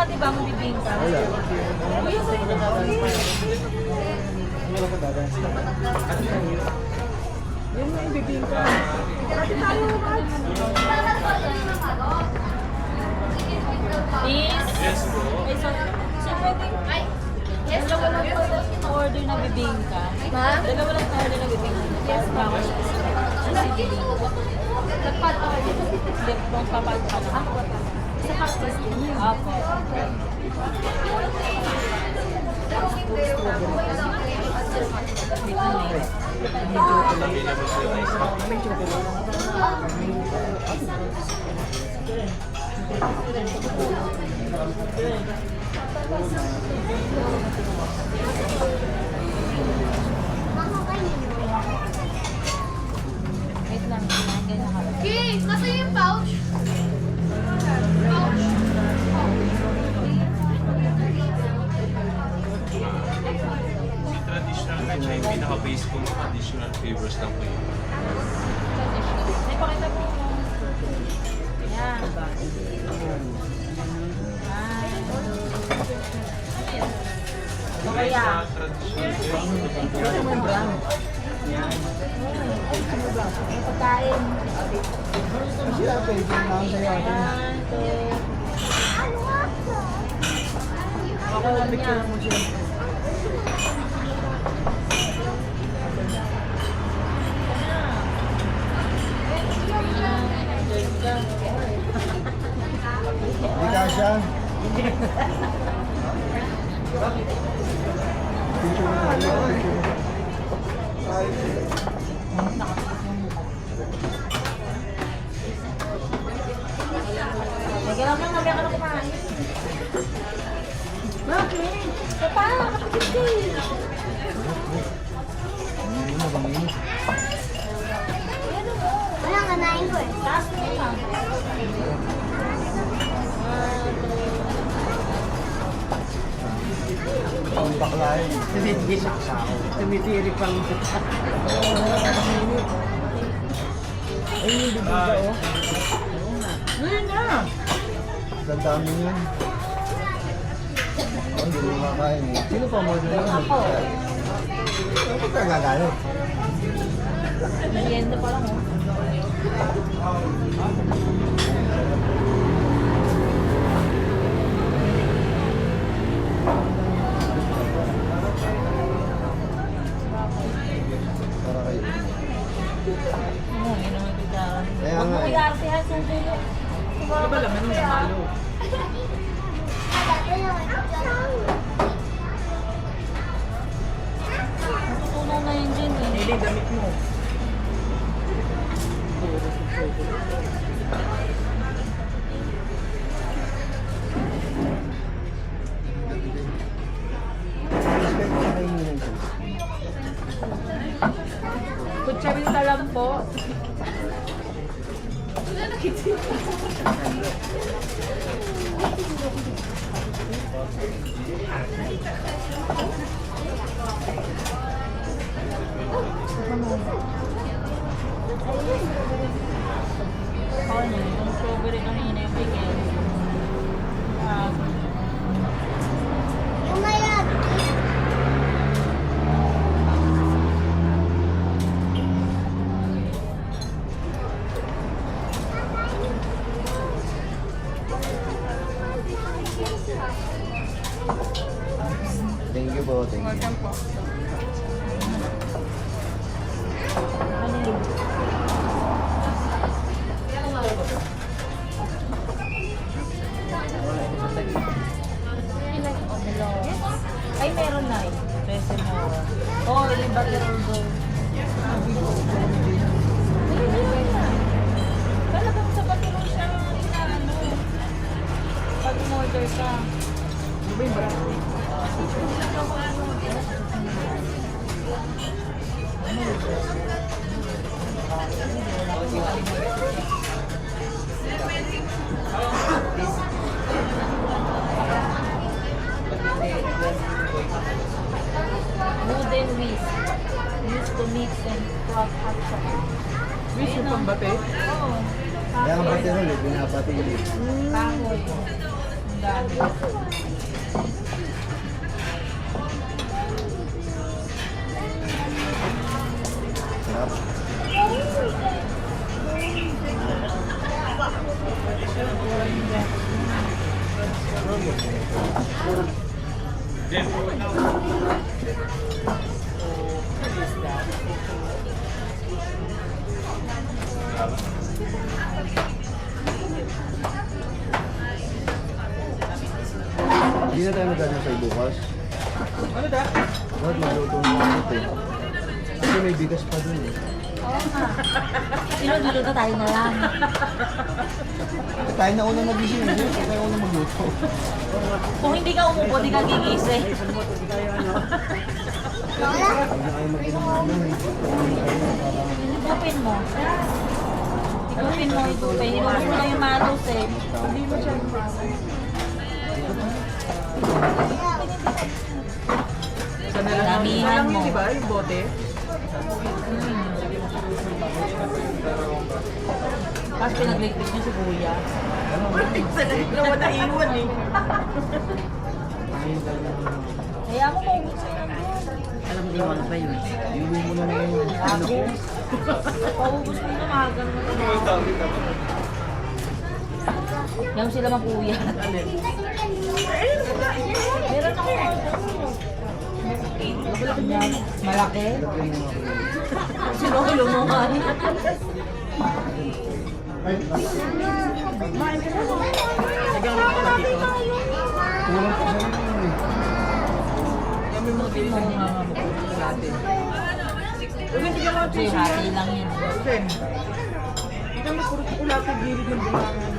kati ba mo bibingka? Wala. Kuya, sa'yo na kami. Wala ka dadaan. Yan na yung bibingka. Kati tayo, Mads. Please? Yes po. Okay, so pwedeng... Yes, dalawa lang po order na bibingka. Ha? Dalawa lang order na bibingka. Yes, bawal siya. Sa bibingka. Nagpat ako. Lip kong papat ka na. Sa cactus din. Apo. Wait lang. Ganyan ka. Okay, nasa yung pouch? Pouch? Yung traditional na siya, yung pinaka-base ko mga additional flavors lang po yun. May pakita po mo. Yan. Yung Kaya. sa traditional May pagkain. Siya, pwede lang sa'yo. Yan. Ako niya. Hindi ka siya. Nagyan lang mamaya ka na kumain. Bakit? Papa, kapatid ko eh. Wala nga nain ko eh. Taas mo yun lang. Ang bakla yun. Tumitiri pang Ay, yung bibigla, oh. Ngayon na. Ang dami yun. Oh, hindi mo makakain eh. Sino pa mo doon? Ako. Bakit ka gagano? Merienda pa lang oh. Para kayo. Oo, yun naman biglaan. Kaya Huwag mo nga eh. i-artihan sa dulo. Ano ba laman ng malo? Natutunan na yun dyan eh. Hindi, damit mo. Respect sa kainan ko. Kutsarita lang po. Ako na, yung strawberry kanina yung bigay. Umayag! Thank you po, thank you. Ano yun? Ay, meron na eh. Pwede mo. Oh, yung butter roll. Talagang sa butter roll siya inaano. Pag in-order ka. Ano ba yung brand? Wooden whisk. Used to mix and crush hot chocolate. Wish yung pambate? Oo. Kaya ang baterol eh, binabati yun eh. Kahoy. Ang gamit. Sarap. Hindi na tayo magdadasal bukas. Ano da? Bakit magluto ng mga eh? Kasi may bigas pa dun eh. Oo nga. Sino niluto tayo na lang? Tayo na unang nagising eh. Tayo unang magluto. Kung hindi ka umupo, di ka gigising. Hindi na kayo mag-inom ng ano eh. Igupin mo. Igupin mo, igupin. Inumin mo lang yung matos eh. Hindi mo siya Sa Damihan mo. Di ba? Yung bote? Tapos pinagligpit niyo si Kuya. Sa lahat na wala iwan eh. Kaya mo maubos sa'yo na. Alam mo ano ba yun? Iuwi mo na ngayon. Ako. Paubos mo na magan mo na. Yung sila mapuyat. Meron ako order. Malaki? Sino ko lumuhan? Nagano ko ba dito? Kulang pa sa'yo yun eh. Kami mo din mo nga natin. Hindi ka mga Kasi hati lang yun. Sen. Hindi ka puro kulate gilid ng bulangan.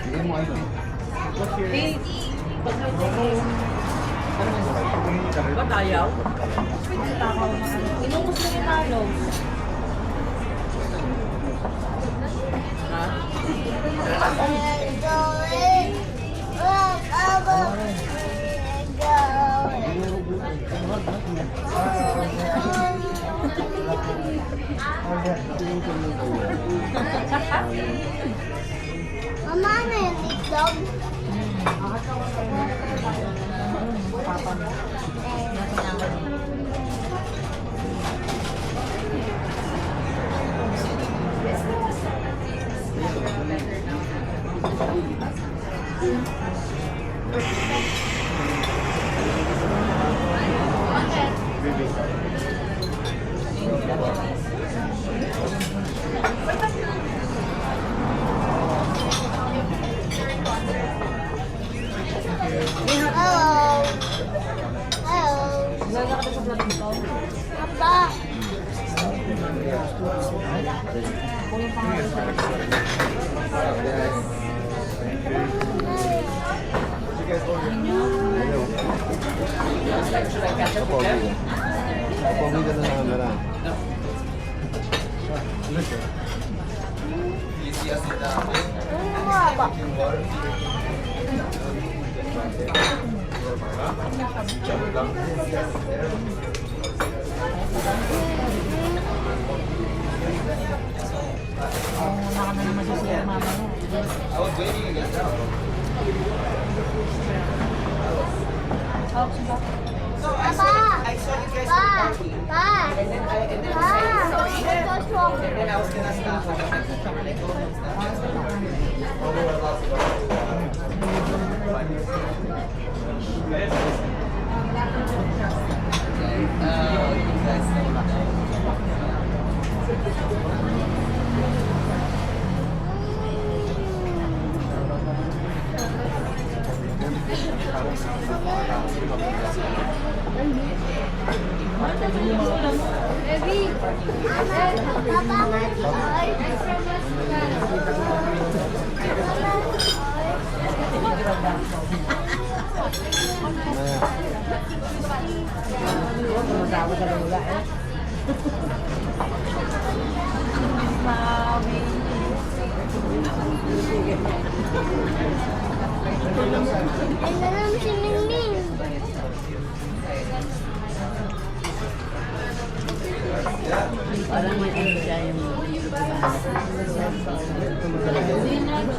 Hindi mo IP. Eh, Ba tayaw? inubos na yung talo. Ha? Mama, ano yung itlog? Papa mo. Hello. Hello. Gagawin ka sa vlog mo. Papa. Kunin pa nga sa Ayaw. Pogi. Pogi ka na camera. Ano nga ba? Wala ka na naman sisiya mama mo. Papa! Pa! Pa! Pa! What's wrong? Baby! Papa, Mami. ang nalang si Mingming. Parang may ano siya yung Hindi na, G.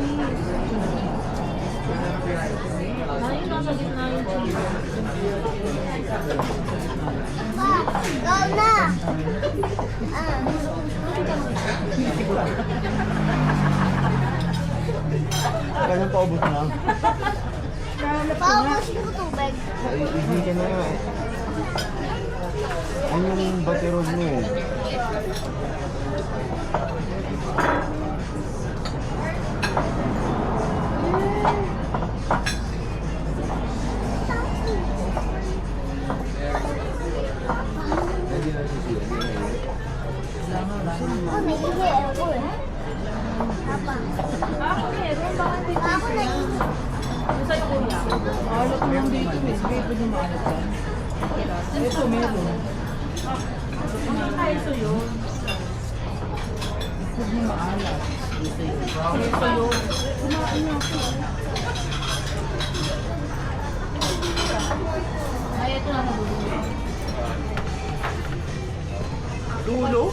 sa gitna yung chili. Pa, go na. Ah. Kanyang paubos na. Paubos mo tubig. Hindi ka na nga eh. Ano yung baterod mo eh? Ako naiihi ako eh. Papa. Ako meron, bakit hindi? Ako naiihi. Sa'yo kuya. Maalat mo lang dito, miss. May pwede maalat ka. Ito, meron. Ang kaiso yun. Pwede maalat. Dito yun. Kaiso yun. Kumain na ako. Ay, ito na nabulong. Dulo?